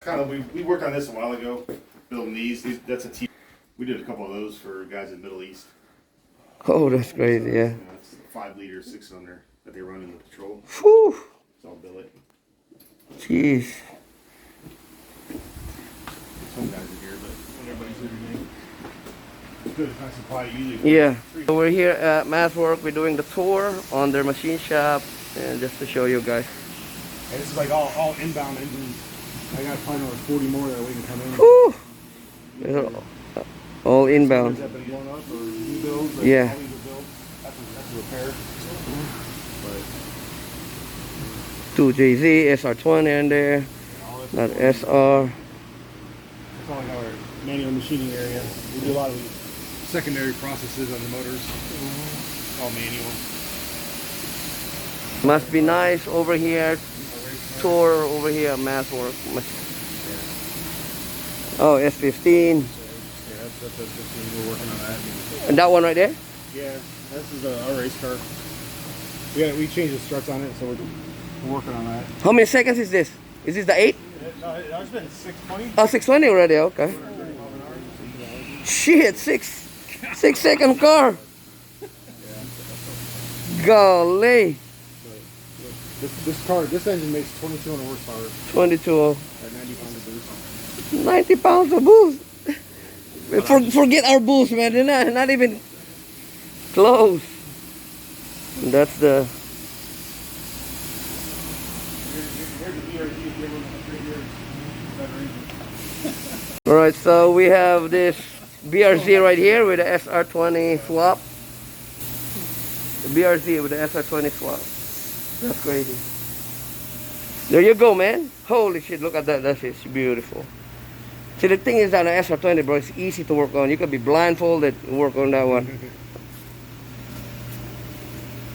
kind of we worked on this a while ago, building these. That's a T. We did a couple of those for guys in the Middle East. Oh, that's crazy, yeah. It's a 5-liter 6-cylinder that they run in the patrol. Whew. It's all billet. Jeez. Some guys are here, but when everybody's here, it's good. It's nice and quiet. Usually, Yeah. So we're here at Mazworx. We're doing the tour on their machine shop, and just to show you guys. and this is like all inbound engines. I got probably another 40 more that are waiting to come in. Whew. These are all inbound. That have been blown up or new builds. Or Yeah. all these are built. That's a repair. But 2JZ, SR20 in there. Not SR. it's all like our manual machining area. We do a lot of secondary processes on the motors. All manual. Must be nice over here. Tour over here at Mazworx. Oh, S15. Yeah, that's we're working on that. And that one right there? Yeah, this is our race car. We changed the struts on it, so we're working on that. How many seconds is this? Is this the 8? No, it's been 620. Oh, 620 already, okay. Shit, 6 second car. Golly. This engine makes 2,200 horsepower 22, at 90 pounds of boost. 90 pounds of boost. Forget our boost, man. They're not even close. That's the... Alright, so we have this BRZ right here with the SR20 swap. The BRZ with the SR20 swap. That's crazy. There you go, man. Holy shit, look at that. That is beautiful. See, the thing is that an SR20, bro, it's easy to work on. You could be blindfolded and work on that one.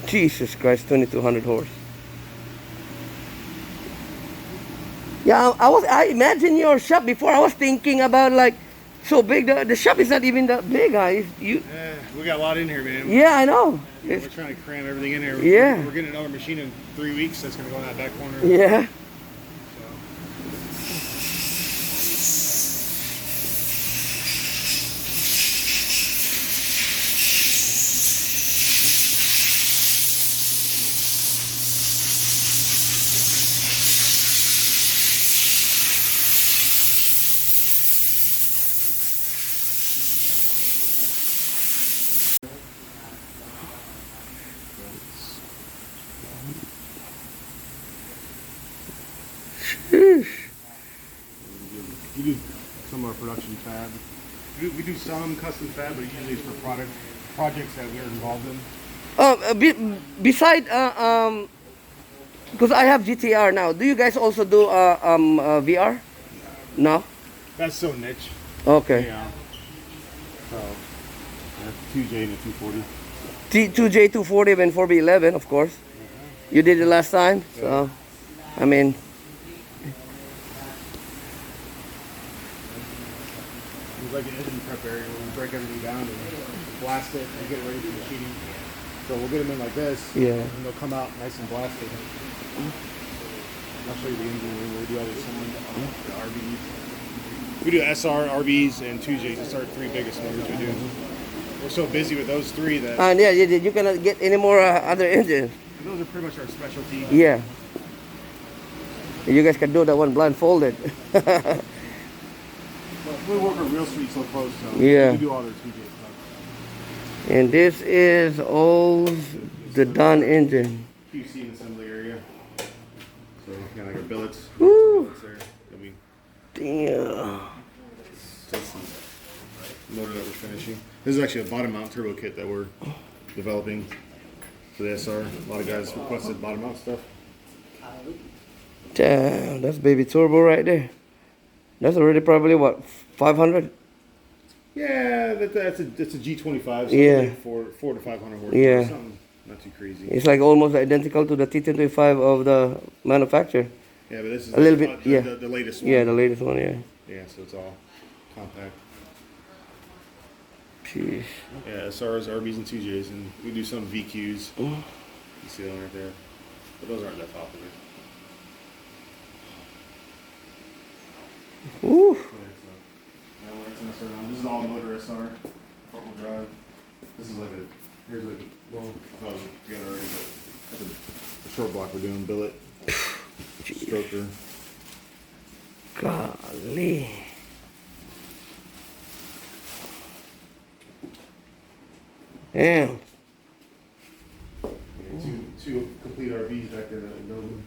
Jesus Christ, 2,200 horse. Yeah, I imagine your shop before. I was thinking about like so big. The shop is not even that big, huh? We got a lot in here, man. Yeah, I know. We're trying to cram everything in there. Yeah. We're getting another machine in 3 weeks that's going to go in that back corner. Yeah. We do some of our production fab. We do some custom fab, but usually it's for projects that we're involved in. Beside because I have GTR now. Do you guys also do VR? No. That's so niche. Okay. Yeah. So, 2J and a 240. 2J 240 and 4B11, of course. You did it last time, so I mean. It's like an engine prep area where we break everything down and blast it and get it ready for machining. So we'll get them in like this. Yeah. And they'll come out nice and blasted. I'll show you the engine room where we do all this the RBs. We do SR, RBs, and 2Js. That's our 3 biggest motors we do. We're so busy with those 3 that... And yeah, you cannot get any more other engines. And those are pretty much our specialty. Yeah. You guys can do that one blindfolded. We work on real street so close, so yeah. we do all their 2J stuff. And this is all the done engine. QC and assembly area. So kind of like our billets. Woo. Billets there. That we Damn. test and motor that we're finishing. This is actually a bottom mount turbo kit that we're developing for the SR. A lot of guys requested bottom mount stuff. Damn, that's baby turbo right there. That's already probably what, 500? Yeah, that's a G25. So Yeah. like 4 to 500 horsepower. Yeah. Something not too crazy. It's like almost identical to the T25 of the manufacturer. Yeah, but this is a little bit, yeah. The latest one. Yeah, the latest one, yeah. Yeah, so it's all compact. Jeez. Yeah, SRs, RBs, and 2Js, and we do some VQs. You see that one right there. But those aren't that popular. Ooh. This is all motor SR, front-wheel drive. This is like here's like well, I thought it was together already, but that's a short block we're doing, billet, stroker. Golly. Damn. Yeah, two complete RVs back there that we building.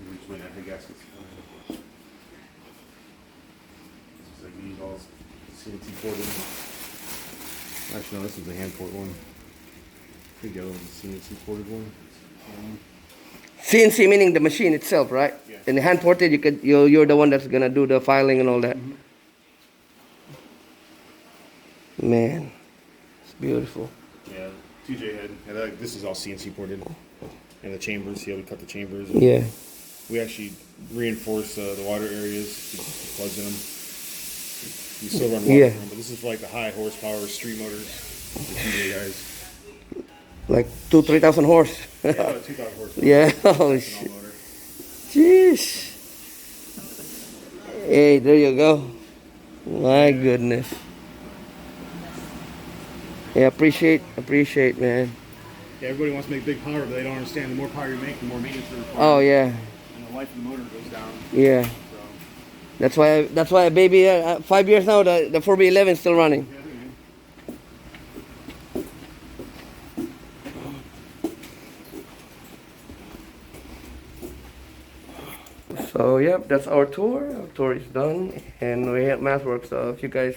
We're just waiting on the gaskets. It's like these all CNC ported. Actually, no, this is a hand port one. I think the other one's a CNC ported one. CNC meaning the machine itself, right? Yeah. And the hand ported, you're the one that's gonna do the filing and all that. Mm-hmm. Man, it's beautiful. Yeah, TJ head. Yeah, this is all CNC ported. And the chambers, see how we cut the chambers? Yeah. We actually reinforce the water areas, the plugs in them. You still run water through them, but this is for like the high horsepower street motors, the TJ guys. Like 2,000-3,000 horse. Yeah, about 2,000 horsepower. Yeah. Oh shit. Jeez. Hey, there you go. My goodness. Yeah, appreciate, man. Yeah, everybody wants to make big power, but they don't understand the more power you make, the more maintenance you require. Oh yeah. And the life of the motor goes down. Yeah. So. That's why, baby. 5 years now, the 4B11 is still running. Yeah, So yep, that's our tour. Our tour is done, and we're at Mazworx. So if you guys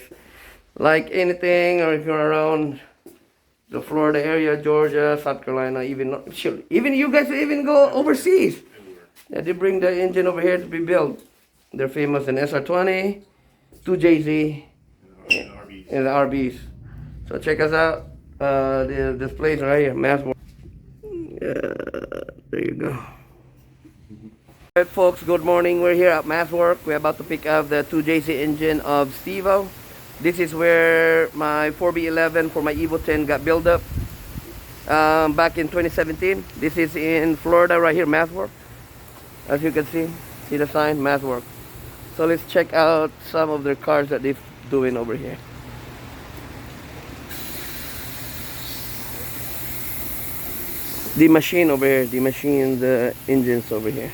like anything, or if you're around the Florida area, Georgia, South Carolina, even you guys even go overseas. Yeah, they bring the engine over here to be built. They're famous in SR20, 2JZ, and the RBs. So check us out. This place right here, Mazworx. There you go. Alright folks, good morning. We're here at Mazworx. We're about to pick up the 2JZ engine of Stevo. This is where my 4B11 for my Evo 10 got built up back in 2017. This is in Florida right here, Mazworx. As you can see the sign, Mazworx. So let's check out some of their cars that they're doing over here. The machine over here, the engines over here.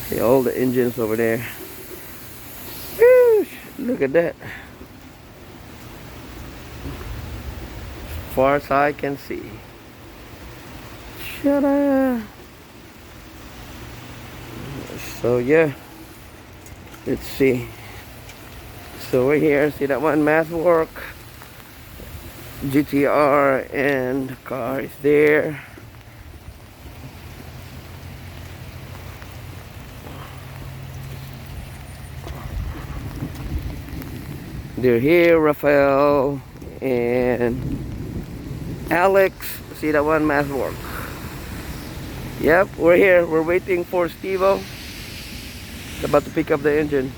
See all the engines over there. Whoosh, look at that. As far as I can see. Shut-up. So yeah, let's see. So we're here, see that one, Mazworx, GTR, and the car is there. They're here, Rafael and Alex. See that one, Mazworx. Yep, we're here. We're waiting for Stevo. About to pick up the engine.